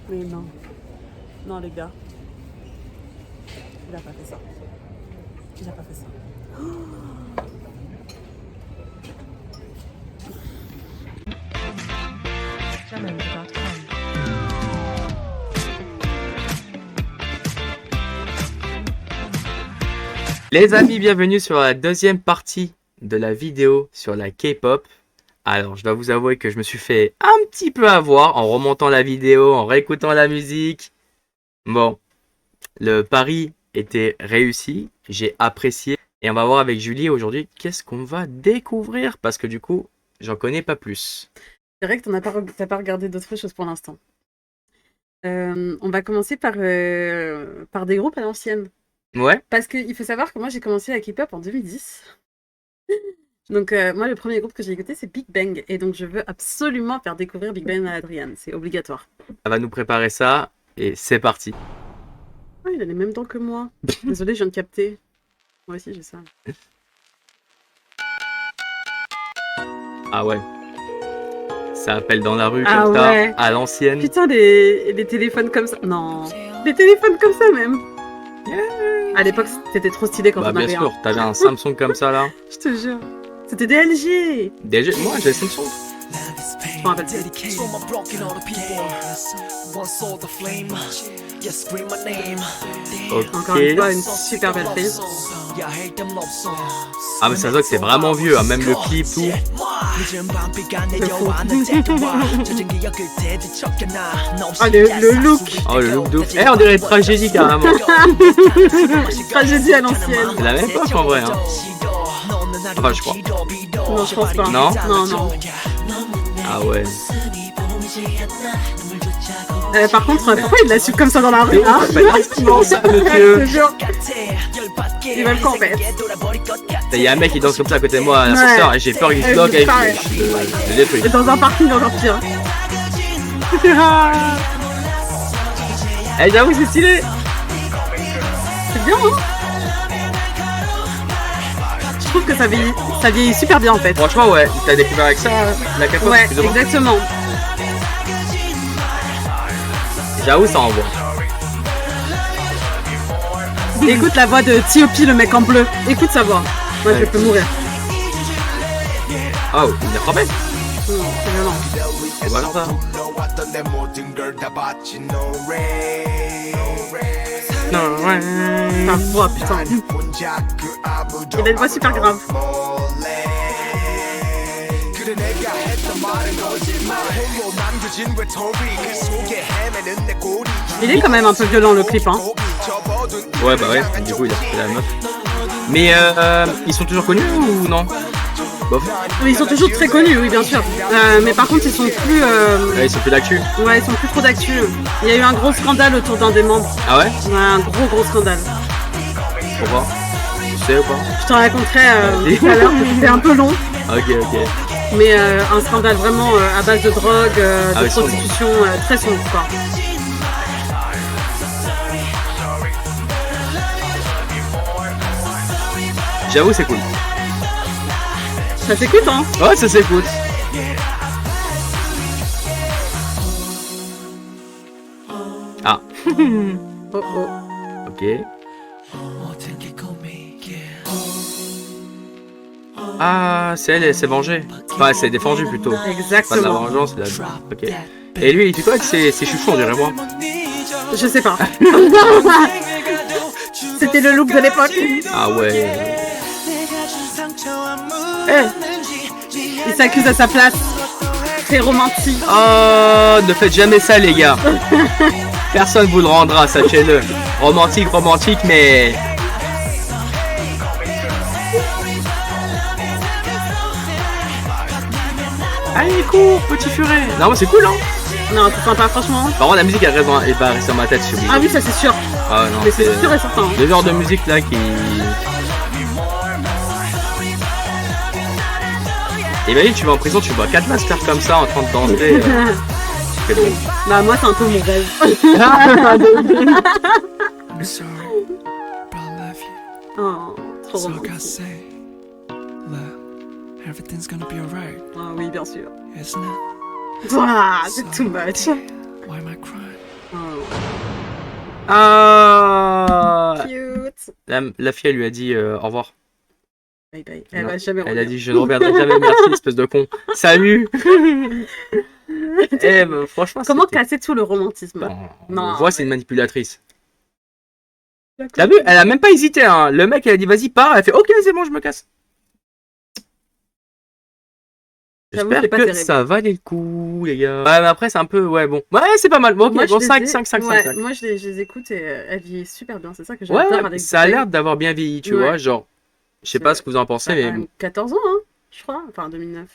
Mais non. Non, les gars. Il a pas fait ça. Il a pas fait ça. Les amis, bienvenue sur la deuxième partie de la vidéo sur la K-pop. Alors, je dois vous avouer que je me suis fait un petit peu avoir en remontant la vidéo, en réécoutant la musique. Bon, le pari était réussi, j'ai apprécié. Et on va voir avec Julie aujourd'hui qu'est-ce qu'on va découvrir parce que du coup, j'en connais pas plus. C'est vrai que t'as pas regardé d'autres choses pour l'instant. On va commencer par des groupes à l'ancienne. Ouais, Parce qu'il faut savoir que moi, j'ai commencé la K-pop en 2010. Donc, moi, le premier groupe que j'ai écouté, c'est Big Bang. Et donc, je veux absolument faire découvrir Big Bang à Adriane. C'est obligatoire. ça va nous préparer ça et c'est parti. Oh, il a les mêmes dents que moi. Désolée, je viens de capter. Moi aussi, j'ai ça. Ah ouais, ça appelle dans la rue Ah comme ouais. ça, à l'ancienne. Putain, des téléphones comme ça. Non. Des téléphones comme ça, même. À l'époque, c'était trop stylé quand Bah on bien avait sûr, t'avais un Samsung comme ça là. Je te jure. C'était des LG. Déjà, moi j'ai Samsung. Je m'en rappelle plus. Encore une fois, Ok. une super belle prise. Ah mais ça se voit que c'est vraiment vieux, hein, même le clip tout. Ah, le look. Oh le look de ouf. Eh on dirait une tragédie carrément. Tragédie à l'ancienne. C'est la même époque en vrai. Hein. Enfin je crois. Non, je pense pas. Non. Non, non. Ah ouais. Par contre, pourquoi il l'a su comme ça dans la rue hein Non ça Je te monsieur. jure. Il va le corvette. Il y a un mec qui danse comme ça à côté de moi à l'ascenseur et j'ai peur qu'il se bloque et je le détruis. Et dans un parking encore pire. Eh j'avoue c'est stylé. C'est bien, hein? Je trouve que ça vieillit super bien en fait. Franchement ouais, t'as découvert avec ça la K-pop Ouais, plus ou moins. exactement. J'avoue ça envoie. Écoute la voix de T.O.P, le mec en bleu. Écoute sa voix. Moi, je peux mourir. Oh, il est frappé. Non, c'est violent. C'est pas ça. Non, ouais. Sa voix, putain. Il a une voix super grave. Il est quand même un peu violent le clip, hein. Ouais, bah ouais, du coup il a fait la meuf. Mais ils sont toujours connus ou non? Bof. Mais ils sont toujours très connus, oui, bien sûr. Mais par contre, ils sont plus. Ils sont plus d'actu. Ouais, ils sont plus trop d'actu. Il y a eu un gros scandale autour d'un des membres. Ah ouais? Ouais, un gros scandale. Pourquoi? Tu sais ou pas? Je te raconterai tout à l'heure, c'était un peu long. Ok. Mais un scandale vraiment à base de drogue, de oui, prostitution, très sombre quoi. J'avoue c'est cool. Ça s'écoute hein. Ouais ça s'écoute. Ah. Oh oh. Ok. Ah c'est elle s'est vengée. Enfin elle s'est défendue plutôt. Pas de la Exactement. vengeance, c'est la... Ok. Et lui il fait quoi avec ses chouchous on dirait moi? Je sais pas. C'était le look de l'époque. Ah ouais. Il s'accuse à sa place. Très romantique. Oh, ne faites jamais ça les gars. Personne vous le rendra, sachez-le. Romantique, mais... Allez, cours, petit furet. Non, mais c'est cool, hein. Non, c'est sympa, franchement. Par contre, la musique, elle va rester dans ma tête, je suis obligé. Ah oui, ça c'est sûr. Ah non, Mais c'est sûr et certain. le genre de musique là qui... Imagine, tu vas en prison, tu vois 4 masters comme ça en train de danser. C'est bon. Bah moi c'est un peu mon rêve. Oh, trop romantique. Everything's gonna be alright, Ah oui, bien sûr. isn't it? Ah, c'est too much. Why am I crying? Oh, Ah cute. la fille, elle lui a dit au revoir. Bye bye. Elle Non, va jamais elle a revenir. dit je ne reviendrai jamais, merci, espèce de con. Salut. Eh, bah, franchement, Comment c'était... casser tout le romantisme? Bon, on Non, voit, c'est mais- une manipulatrice. T'as vu? Elle a même pas hésité, hein. Le mec, elle a dit vas-y, pars. Elle a fait ok, c'est bon, je me casse. J'avoue, J'espère c'est pas que terrible. ça valait le coup, les gars. Ouais, mais après, c'est un peu. Ouais, bon. Ouais, c'est pas mal. Bon, ok, Moi, je bon, les 5, ai- 5, 5, 5, ouais, 5. moi, je les écoute et elle vieillit super bien. C'est ça que Ouais, j'adore ouais, avec ça a Big l'air Bang. d'avoir bien vieilli, tu Ouais. vois. Genre, je sais pas ce que vous en pensez, Ça a mais. quand même 14 ans, hein, je crois. Enfin, 2009.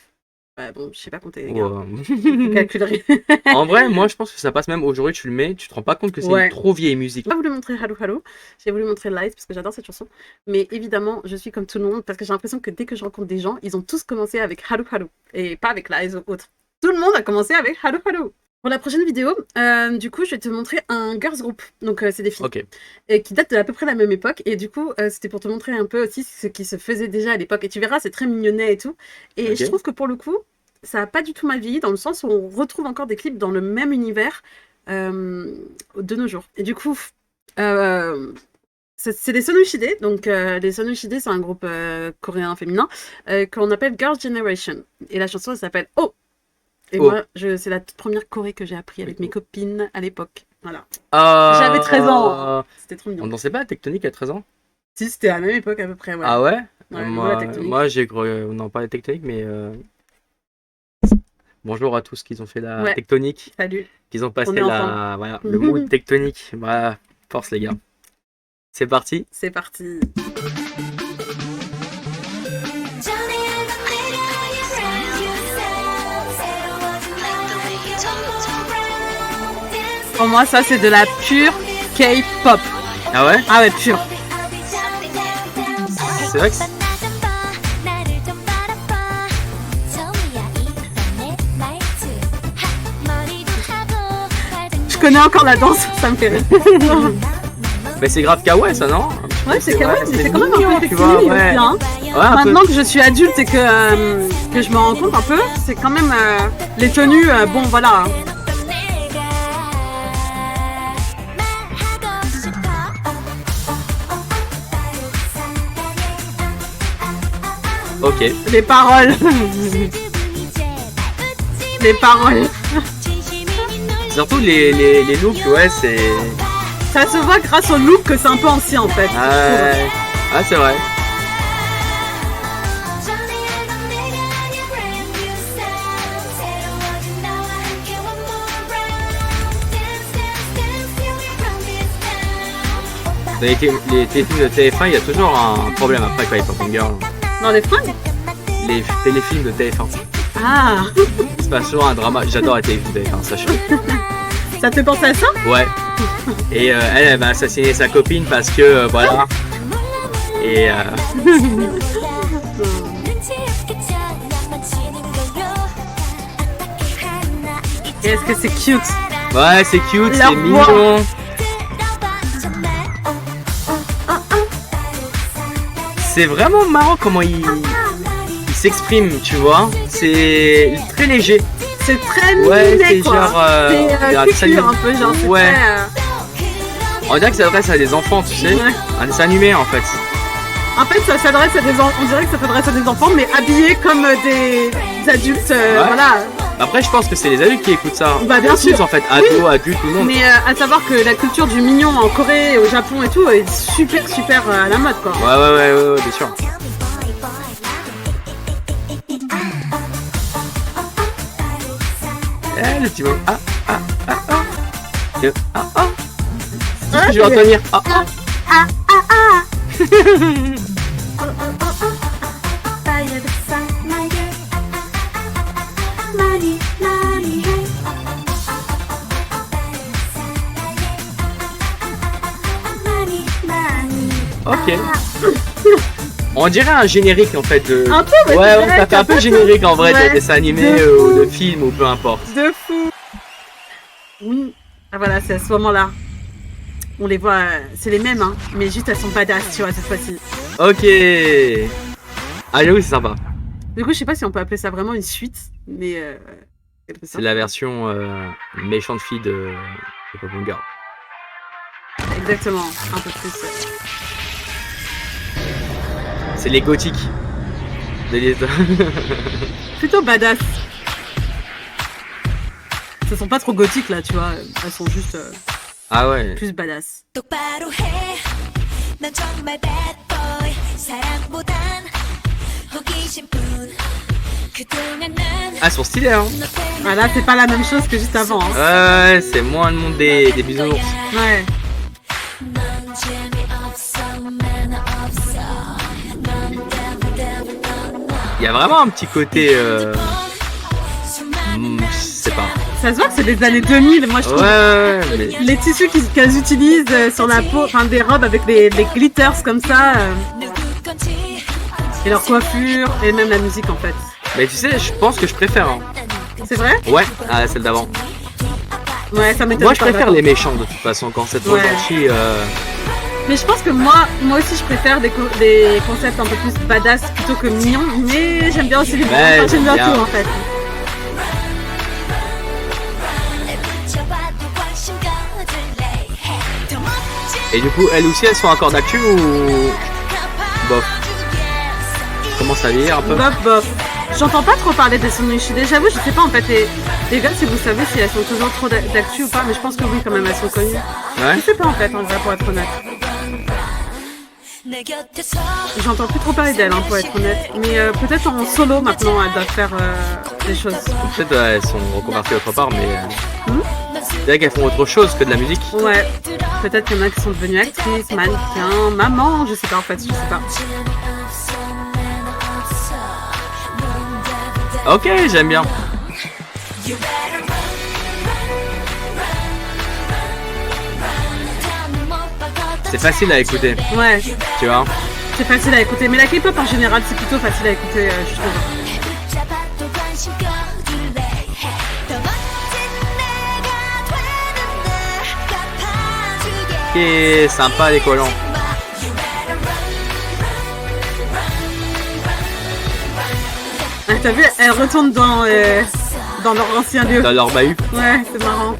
Ouais, bon, je sais pas compter, les gars. Ouais. Vous calculerez. En vrai, moi, je pense que ça passe même aujourd'hui, tu le mets, tu te rends pas compte que c'est Ouais. une trop vieille musique. J'ai pas voulu montrer Hello Hello, j'ai voulu montrer Light parce que j'adore cette chanson. Mais évidemment, je suis comme tout le monde parce que j'ai l'impression que dès que je rencontre des gens, ils ont tous commencé avec Hello Hello et pas avec Light ou autre. Tout le monde a commencé avec Hello Hello. Pour la prochaine vidéo, du coup, je vais te montrer un girls group. Donc, c'est des filles. Ok. Et qui datent de à peu près la même époque. Et du coup, c'était pour te montrer un peu aussi ce qui se faisait déjà à l'époque. Et tu verras, c'est très mignonnet et tout. Et Ok. je trouve que pour le coup, ça n'a pas du tout mal vieilli dans le sens où on retrouve encore des clips dans le même univers de nos jours. Et du coup, c'est des Sonushide. Donc, les Sonushide, c'est un groupe coréen féminin qu'on appelle Girls' Generation. Et la chanson, elle s'appelle Oh! Et Oh. moi, c'est la toute première choré que j'ai appris avec mes copines à l'époque. Voilà. Ah. J'avais 13 ans. C'était trop mignon. On dansait pas à Tectonique à 13 ans? Si, c'était à la même époque à peu près, ouais. Ah ouais? Ouais, moi, voilà, Tectonique. moi j'ai cru. Non, pas la Tectonique, mais. Bonjour à tous qui ont fait la Ouais. Tectonique. Salut. Qu'ils ont passé On est la... voilà, le mood tectonique. Voilà, force les gars. C'est parti. C'est parti. Pour moi, ça, c'est de la pure K-pop. Ah ouais? Ah ouais, pure. C'est vrai que c'est... Je connais encore la danse, ça me fait rire. Mais c'est grave kawaii ça, non? Ouais, c'est quand même, Ouais, c'est quand même un mignon, peu tu vois, sexy, ouais. aussi, hein. Ouais, un peu. Maintenant que je suis adulte et que je me rends compte un peu, c'est quand même les tenues, bon voilà. Ok. Les paroles. Les paroles. Surtout les looks, ouais, c'est... Ça se voit grâce au look que c'est un peu ancien en fait. Ah, c'est vrai. Dans les téléfilms de TF1, il y a toujours un problème après quand il Pop Girl. Dans les fringues. Les téléfilms de TF1. Ah, C'est pas toujours un drama. J'adore les téléfilms de TF1, sachez. ça te fait penser à ça? Ouais. Et elle va assassiner sa copine parce que voilà. Et Est-ce que c'est cute? ouais, c'est cute, Leur c'est voix. mignon. C'est vraiment marrant comment il s'exprime, tu vois. C'est très léger. C'est très Ouais, miné c'est quoi. genre, C'est un dessin cucure animé. un peu, genre c'est Ouais. très, On dirait que ça s'adresse à des enfants, tu sais. Ouais. Un dessin animé en fait. En fait, ça s'adresse à des on dirait que ça s'adresse à des enfants, mais habillés comme des adultes, Ouais. voilà. Après, je pense que c'est les adultes qui écoutent ça. Bah, bien Tous, sûr. en fait, ados, adultes, tout le monde. Mais à savoir que la culture du mignon en Corée, au Japon et tout est super super à la mode quoi. Ouais, bien sûr. Eh, le petit mot. Ah. Je vais retenir. Ok. On dirait un générique en fait de. Un peu, ouais, Ouais, c'est vrai, ça fait un peu peu. générique en vrai Ouais, de dessin animé de fou. ou de film ou peu importe. De fou. Oui. Ah voilà, c'est à ce moment-là. On les voit, c'est les mêmes, hein, mais juste elles sont badass, tu vois, cette fois-ci. Ok. Ah, j'avoue, c'est sympa. Du coup, je sais pas si on peut appeler ça vraiment une suite, mais quelque C'est sorte. la version méchante fille de K-pop girl. Exactement, un peu plus. C'est les gothiques. Plutôt badass. Elles sont pas trop gothiques là, tu vois. Elles sont juste Ah ouais. plus badass. 똑바로 해. 넌 정말 bad boy. 사랑보단 호기심뿐. 그동안 난 Ah, elles sont stylées, hein. 너 때문에 Ah là, c'est pas la même chose que juste avant. Hein. Ouais, c'est moins le monde des bisounours. Ouais. 넌 재미없어 매너 없어. 넌 devil devil 넌 Il y a vraiment un petit côté. 수많은 Je sais pas. Ça se voit que c'est des années 2000, moi je trouve. Ouais, mais. Les tissus qu'elles utilisent sur la peau, enfin des robes avec les glitters comme ça, 누구 건지 et leur coiffure, et même la musique en fait. Mais tu sais, je pense que je préfère. Hein. C'est vrai? Ouais, à celle d'avant. Ouais, ça m'étonne Moi, je pas, préfère d'accord. les méchants de toute façon quand cette fois Ouais. sortie. Mais je pense que moi aussi je préfère des concepts un peu plus badass plutôt que mignons, mais j'aime bien aussi les Ouais, enfin, j'aime bien bien. tout en fait. 내 붙여봐도 관심 가질래 해. 더 멋진 Et du coup, elles aussi, elles sont encore d'actu ou. Bof. Commence à vieillir un peu. Bof bof. J'entends pas trop parler des Sony Shide, j'avoue, je sais pas en fait, les gars, si vous savez si elles sont toujours trop d'actu ou pas, mais je pense que oui quand même, elles sont connues. Ouais. Je sais pas en fait, en vrai, pour être honnête. 내 곁에서 J'entends plus trop parler d'elles, hein, pour être honnête. Mais peut-être en solo maintenant, elles doivent faire des choses. Peut-être elles sont reconverties autre part, mais. Hmm? C'est vrai qu'elles font autre chose que de la musique. Ouais, peut-être qu'il y en a qui sont devenues actrices, mannequins, maman, je sais pas en fait, je sais pas. Ok, j'aime bien. C'est facile à écouter, Ouais, tu vois. c'est facile à écouter, mais la K-pop en général, c'est plutôt facile à écouter, je trouve. 붙잡아도 관심 꺼줄래 해. 더 멋진 내가 되는데 갚아주게 Ok, sympa les collants. Ah, t'as vu, elles retournent dans leur ancien lieu. Dans leur bahut. Ouais, c'est marrant.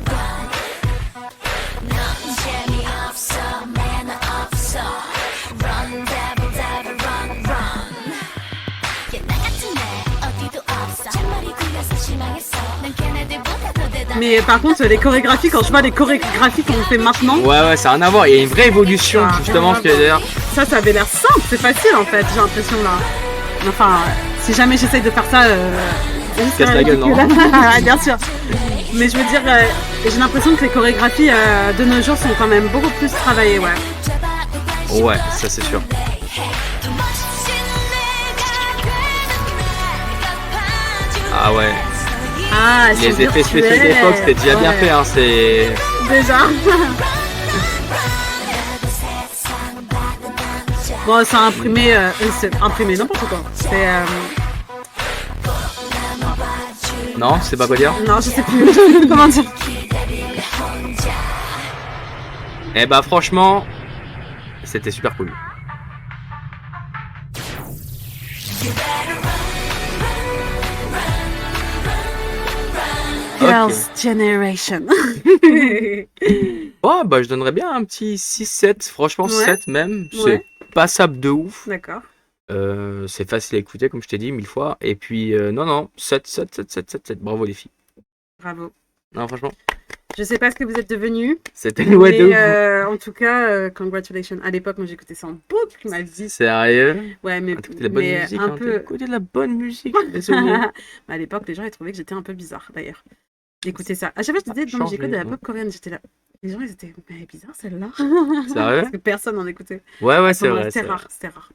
재미없어 매너 없어 Run devil devil run run 얘나 같은 애 어디도 없어 잔머리 굴려서 실망했어 난 걔네들보다 더 대단해 Mais par contre, les chorégraphies, quand je vois les chorégraphies qu'on fait maintenant, Ouais, ça a rien à voir. Il y a une vraie évolution, Ah, justement, ce que d'ailleurs. ça avait l'air simple, c'est facile en fait, j'ai l'impression là. Enfin, si jamais j'essaye de faire ça, Casse la gueule, non? Bien sûr. Mais je veux dire, j'ai l'impression que les chorégraphies de nos jours sont quand même beaucoup plus travaillées, ouais. 붙잡아도 관심 Ouais, ça c'est sûr. 더 멋진 내가 되는데 갚아주게 Ah ouais. Ah, elles sont Les effets spéciaux virtuelles. d'époque, c'était déjà bien Ouais, fait, hein. C'est. Déjà. Bon, c'est imprimé n'importe quoi. C'est Non, c'est pas quoi dire. non, je sais plus comment dire. Eh bah, franchement, c'était super cool. Girls Generation. Ouais, bah, je donnerais bien un petit 6-7. Franchement, Ouais. 7 même. Ouais. C'est passable de ouf. D'accord. C'est facile à écouter, comme je t'ai dit 1000 fois. Et puis, non, 7. Bravo les filles. Bravo. Non, franchement, Je sais pas ce que vous êtes devenus, c'était ouais, de mais ouf. en tout cas, congratulations. À l'époque, moi j'écoutais ça en boucle, ma vie. Sérieux? Ouais, mais, Ah, t'écoutais de la bonne mais musique, un hein. peu. T'écoutais de la bonne musique. Désolé. À l'époque, les gens ils trouvaient que j'étais un peu bizarre d'ailleurs. Écoutez ça. À chaque fois, je disais, non, mais j'écoute de la Changé, pop coréenne. J'étais là. Les gens, ils étaient, mais bizarre celle-là. Sérieux? Parce que personne n'en écoutait. Ouais, c'est Enfin, vrai. C'était rare, c'était rare.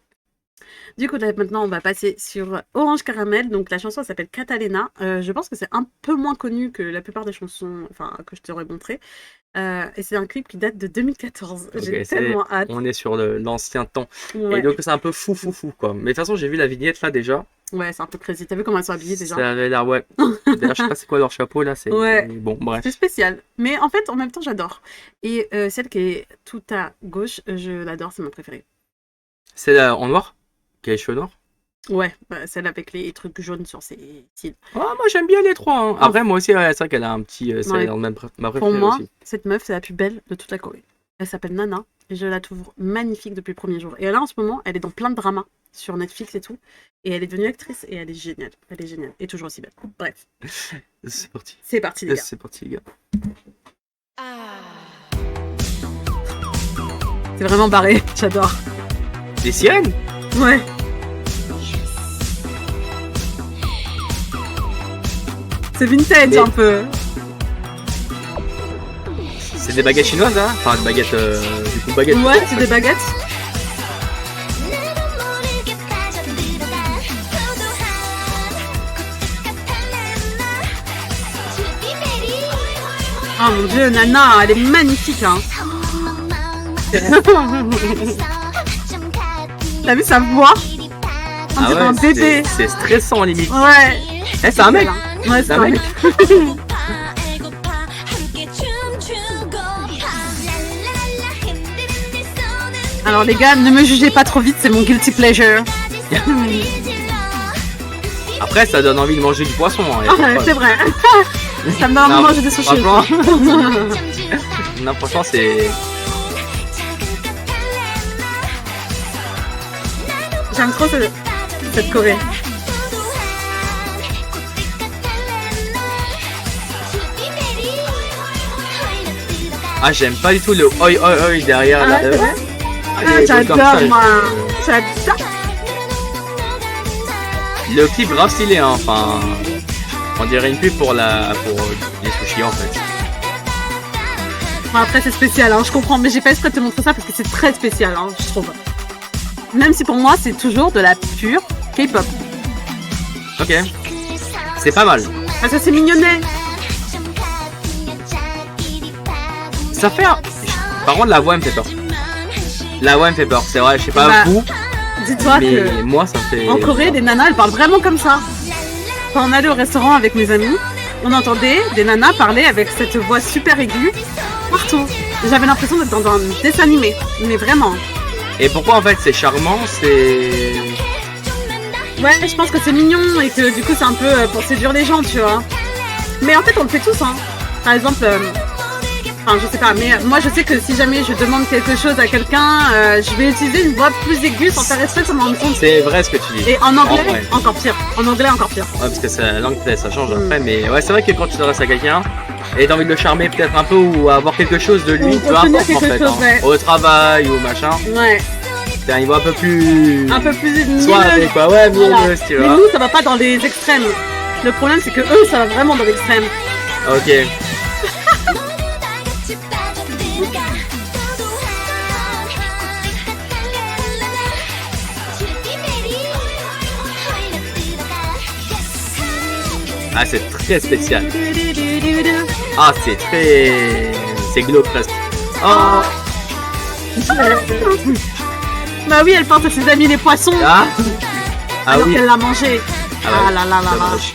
Du coup, là, maintenant, on va passer sur Orange Caramel. Donc, la chanson elle s'appelle Catalina. Je pense que c'est un peu moins connu que la plupart des chansons que je t'aurais montré. Et c'est un clip qui date de 2014. Ok, J'ai c'est- tellement hâte. On est sur l'ancien temps. Ouais, Et donc, c'est un peu fou, quoi. Mais de toute façon, j'ai vu la vignette là déjà. ouais, c'est un peu crazy. T'as vu comment elles sont habillées déjà? Ça avait l'air, ouais. D'ailleurs, je sais pas c'est quoi leur chapeau là. C'est Ouais. bon, bref. C'est spécial. Mais en fait, en même temps, j'adore. Et celle qui est tout à gauche, je l'adore, c'est ma préférée. C'est en noir? Qui a les cheveux noirs? Ouais, celle avec les trucs jaunes sur ses cils. Ah, moi j'aime bien les trois. Hein. Après, moi aussi, ouais, c'est vrai qu'elle a un petit. C'est Ouais. dans le même ma Pour préférée moi, aussi. cette meuf, c'est la plus belle de toute la Corée. Elle s'appelle Nana et je la trouve magnifique depuis le premier jour. Et là, en ce moment, elle est dans plein de dramas sur Netflix et tout. Et elle est devenue actrice et elle est géniale. Elle est géniale. Et toujours aussi belle. Bref, C'est parti. c'est parti, les gars. C'est parti, les gars. C'est vraiment barré. J'adore. Des sirènes? Ouais. C'est vintage Mais- un peu. C'est des baguettes chinoises, hein? Enfin, des baguettes. Du coup, baguettes. Ouais, c'est des baguettes. Oh mon dieu, Nana, elle est magnifique, hein. T'as vu sa voix? On Ah dirait ouais, un bébé. c'est stressant, limite. Ouais. Eh, c'est un mec! Ouais, c'est un un mec. mec. Alors les gars, ne me jugez pas trop vite, c'est mon guilty pleasure. Après, ça donne envie de manger du poisson. Hein, y a Ah, pas de ouais, c'est problème. vrai. Ça me donne envie de Non, manger des sushis. franchement- Non, franchement, c'est. J'aime trop cette Corée. Ah, j'aime pas du tout le oi oi oi derrière. Ah, là. c'est vrai. Ah, Ah, les trucs comme j'adore ça, moi. J'adore. Le clip grave stylé, hein. Enfin, on dirait une pub pour les sushis en fait. Bon, après c'est spécial, hein, je comprends, mais j'ai pas exprès de te montrer ça parce que c'est très spécial, hein, je trouve. Même si pour moi c'est toujours de la pure K-pop. Ok, c'est pas mal. Parce que c'est mignonnet. Ça fait. Par contre, la voix elle me fait peur. La voix elle me fait peur. C'est vrai, je sais pas Bah, vous, Dis-toi mais que moi ça me fait. en Corée, les nanas elles parlent vraiment comme ça. Quand on allait au restaurant avec mes amis, on entendait des nanas parler avec cette voix super aiguë partout. J'avais l'impression d'être dans un dessin animé, mais vraiment. Et pourquoi en fait c'est charmant, c'est. Ouais, je pense que c'est mignon et que du coup c'est un peu pour séduire les gens, tu vois. Mais en fait on le fait tous, hein. Par exemple, enfin je sais pas, mais moi je sais que si jamais je demande quelque chose à quelqu'un, je vais utiliser une voix plus aiguë sans faire exprès, sans m'en rendre compte. C'est vrai ce que tu dis. Et en anglais, vrai. encore pire. En anglais, encore pire. Ouais, parce que c'est la langue peut-être ça change Mm. après, mais ouais, c'est vrai que quand tu t'adresses à quelqu'un et t'as envie de le charmer peut-être un peu ou avoir quelque chose de lui, Ou peu obtenir importe en quelque fait, chose, ouais. au travail ou machin, Ouais, t'as un niveau un peu plus. un peu plus soirée mielleux. quoi, ouais, Voilà. mielleux, tu Mais vois. nous, ça va pas dans les extrêmes. Le problème, c'est que eux, ça va vraiment dans l'extrême. Ok. Ah, c'est très spécial. Ah, c'est très. C'est glauque presque. Oh. Bah oui, elle pense à ses amis les poissons, Ah. Ah alors oui. qu'elle l'a mangé. Ah Ah ouais, là là là là. dommage.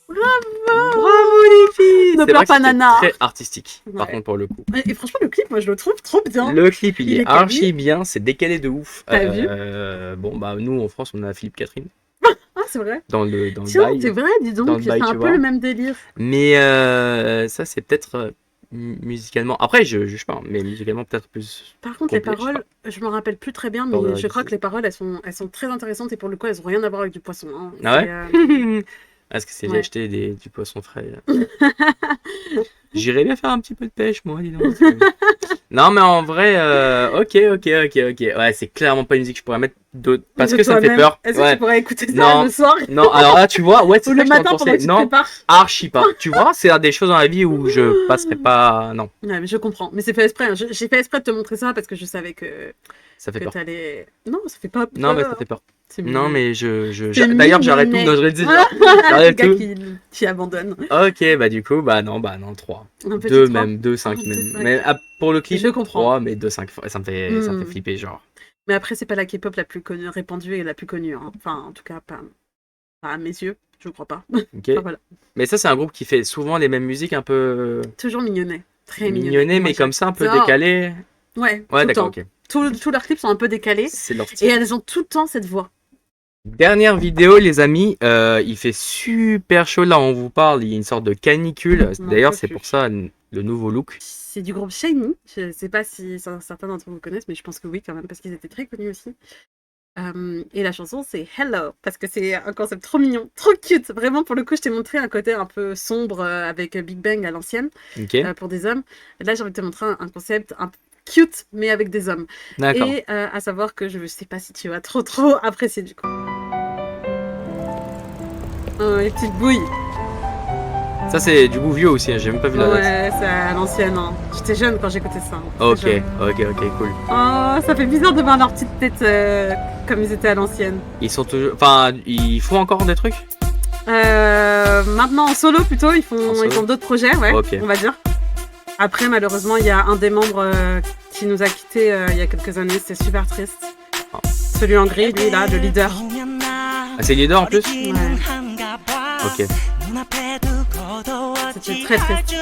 Bravo les filles. Ne C'est pleure vrai que pas, c'était Nana. très artistique, par Ouais. contre pour le coup. Et franchement, le clip, moi, je le trouve trop bien. Le clip, il Il est est calé. archi bien, c'est décalé de ouf. T'as vu Bon, bah, nous en France, on a Philippe Catherine Ah, c'est vrai. dans le Tiens, bail. c'est vrai, dis Dans donc, le c'est bail, un tu peu vois. le même délire. Mais ça, c'est peut-être musicalement. Après, je juge pas, hein, mais musicalement, peut-être plus. Par contre, les Complet, je sais paroles, je me rappelle plus très bien, Dans mais le je crois récit. que les paroles, elles sont très intéressantes et pour le coup, elles ont rien à voir avec du poisson. Hein. Ah ouais C'est, Est-ce que c'est Ouais. j'ai acheté du poisson frais? J'irais bien faire un petit peu de pêche, moi, dis donc. Non, mais en vrai, ok. Ouais, c'est clairement pas une musique que je pourrais mettre d'autres. Parce de que ça me fait toi-même. peur. Est-ce que Ouais. tu pourrais écouter ça Non. le soir Non, alors là, tu vois, ouais, c'est ou ça le que je t'en matin pendant conseille. que tu te Non, prépares? archi pas. Tu vois, c'est des choses dans la vie où je passerai pas. Non, Ouais, mais je comprends. Mais c'est fait exprès. Hein. J'ai fait exprès de te montrer ça parce que je savais ça fait que peur. t'allais. Non, ça fait pas peur. Non, mais ça fait peur. C'est Non, mignon. mais C'est d'ailleurs, j'arrête tout. mignonnet. Non, je vais te dire. Ah, J'arrête le gars tout. qui abandonne. Ok, bah du coup, bah non, 3. Un petit 2 trois. même, 2, 5 Un même. petit cinq. Mais pour le clip, Je comprends. 3, mais 2, 5, ça me fait Hmm. flipper, genre. Mais après, c'est pas la K-pop la plus connue, répandue et la plus connue. Hein. Enfin, en tout cas, pas à mes yeux. Je crois pas. Ok. Enfin, voilà. Mais ça, c'est un groupe qui fait souvent les mêmes musiques un peu Toujours mignonnet. Très mignonnées, Moi, mais comme ça, un peu j'adore. décalées. Ouais, tout Ouais, le d'accord, temps. ok. Tous leurs clips sont un peu décalés. C'est leur Et style. elles ont tout le temps cette voix. Dernière vidéo, les amis. Il fait super chaud là, on vous parle. Il y a une sorte de canicule. On n'en D'ailleurs, peut c'est plus. pour ça le nouveau look. C'est du groupe Shiny. Je sais pas si certains d'entre vous connaissent, mais je pense que oui quand même, parce qu'ils étaient très connus aussi. Et la chanson, c'est Hello, parce que c'est un concept trop mignon, trop cute. Vraiment, pour le coup, je t'ai montré un côté un peu sombre avec Big Bang à l'ancienne, Ok, pour des hommes. Et là, j'ai envie de te montrer un concept un peu cute, mais avec des hommes. d'accord. Et à savoir que je sais pas si tu vas trop apprécier du coup. Oh, les petites bouilles. Ça, c'est du goût vieux aussi. Hein, j'ai même pas vu la date. Ouais, c'est à l'ancienne. Hein. J'étais jeune quand j'écoutais ça. Hein. Ok, Très jeune. ok, cool. Oh, ça fait bizarre de voir leurs petites têtes comme ils étaient à l'ancienne. Ils sont toujours. Enfin, ils font encore des trucs. Maintenant en solo plutôt, ils En solo. font d'autres projets, ouais, Ok. on va dire. Après, malheureusement, il y a un des membres qui nous a quittés il y a quelques années, c'est super triste. Oh. Celui en gris, lui là, le leader. Ah, c'est leader en plus. Ouais. Ok. C'était très triste.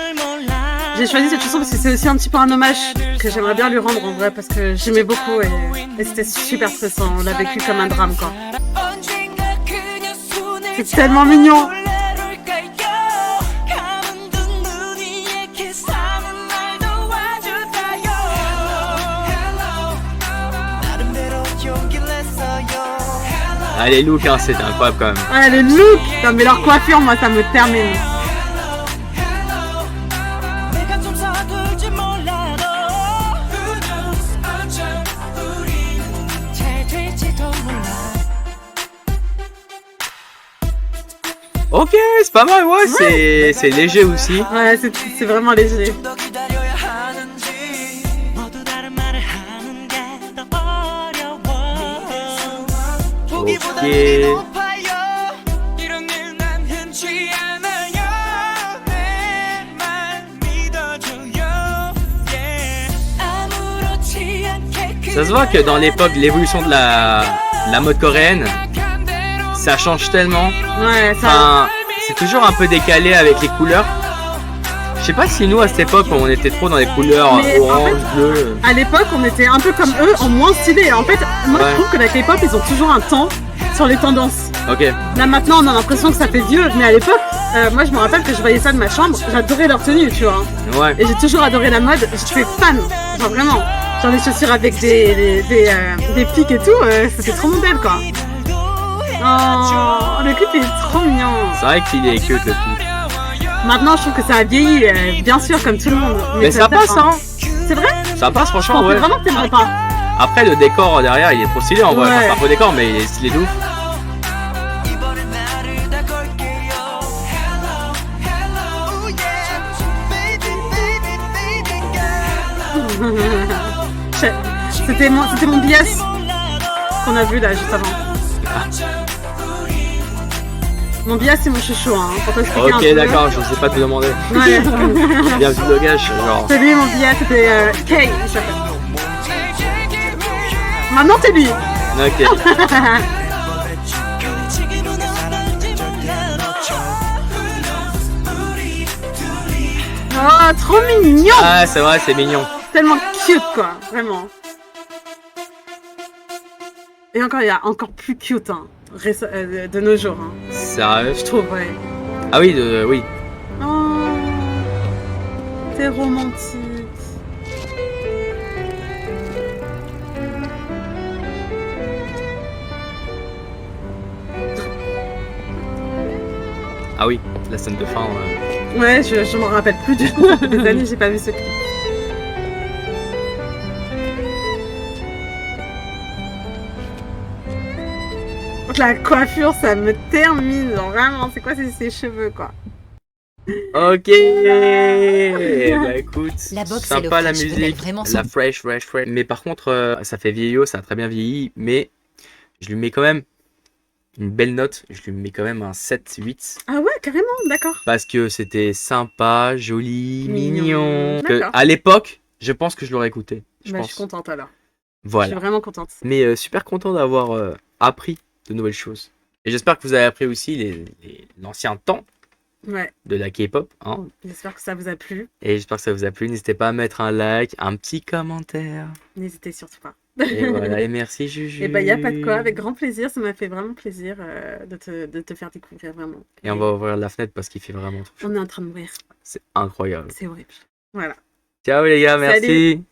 J'ai choisi cette chanson parce que c'est aussi un petit peu un hommage que j'aimerais bien lui rendre en vrai parce que j'aimais beaucoup et c'était super stressant. On l'a vécu comme un drame quoi. C'est tellement mignon. Ah, les looks, hein, c'était incroyable quand même. Ah, le look. Non mais leur coiffure, moi ça me termine. Ok, c'est pas mal, ouais, c'est léger aussi. Ouais, c'est vraiment léger. Ok. Ça se voit que dans l'époque, l'évolution de la mode coréenne, ça change tellement. Ouais, ça. Enfin, c'est toujours un peu décalé avec les couleurs. Je sais pas si nous, à cette époque, on était trop dans les couleurs Mais en orange, fait, bleu. À l'époque, on était un peu comme eux, en moins stylé. En fait, moi Ouais. je trouve que la K-pop, ils ont toujours un temps sur les tendances. Ok, Là maintenant, on a l'impression que ça fait vieux, mais à l'époque, moi je me rappelle que je voyais ça de ma chambre, j'adorais leur tenue, tu vois. ouais. Et j'ai toujours adoré la mode, je suis fan, genre vraiment. Genre des chaussures avec des pics et tout, c'était trop modèle quoi. Oh, le clip est trop mignon. C'est vrai qu'il est cute le clip. Maintenant, je trouve que ça a vieilli, bien sûr, comme tout le monde. Mais ça passe, hein. C'est vrai? Ça passe, Je franchement, pensais ouais. vraiment que t'aimerais pas. Après, le décor derrière, il est trop stylé en vrai. Ouais. Enfin, c'est un faux décor, mais il est stylé de ouf. C'était mon bias qu'on a vu là juste avant. Mon bias c'est mon chouchou hein, pour t'expliquer un Ok, peu. d'accord, je sais pas te demander. Ouais. Bien vu le gage, genre. C'est lui mon bias, c'était Kay, il s'appelle. Maintenant c'est lui. Ok. Oh, trop mignon. Ah, c'est vrai, c'est mignon. Tellement cute quoi, vraiment. Et encore, il y a encore plus cute hein, de nos jours. Hein. Sérieux? Je trouve, ouais. Ah oui, oui. Oh, c'est romantique. Ah oui, la scène de fin. Ouais, je m'en rappelle plus du tout. Ça fait des années que j'ai pas vu ce clip. La coiffure, ça me termine. Genre, vraiment, c'est quoi ces cheveux, quoi. Ok. Bah écoute, La boxe et sympa le la French musique, révèlent vraiment son- la fresh. Mais par contre, ça fait vieillot, ça a très bien vieilli, mais je lui mets quand même une belle note. Je lui mets quand même un 7-8 Ah ouais, carrément, d'accord. parce que c'était sympa, joli, Mignon. mignon. Que, D'accord. à l'époque, je pense que je l'aurais écouté. Je Bah, je pense. suis contente alors. Je Voilà. suis vraiment contente. Mais super content d'avoir appris de nouvelles choses. Et j'espère que vous avez appris aussi l'ancien temps Ouais, de la K-pop. Hein. j'espère que ça vous a plu. Et j'espère que ça vous a plu. N'hésitez pas à mettre un like, un petit commentaire. N'hésitez surtout pas. Et voilà, et merci Juju. Et bah, y a pas de quoi, avec grand plaisir. Ça m'a fait vraiment plaisir de te faire découvrir vraiment. Et on va ouvrir la fenêtre parce qu'il fait vraiment trop chaud. On est en train de mourir. C'est incroyable. C'est horrible. Voilà. Ciao les gars, Salut. merci.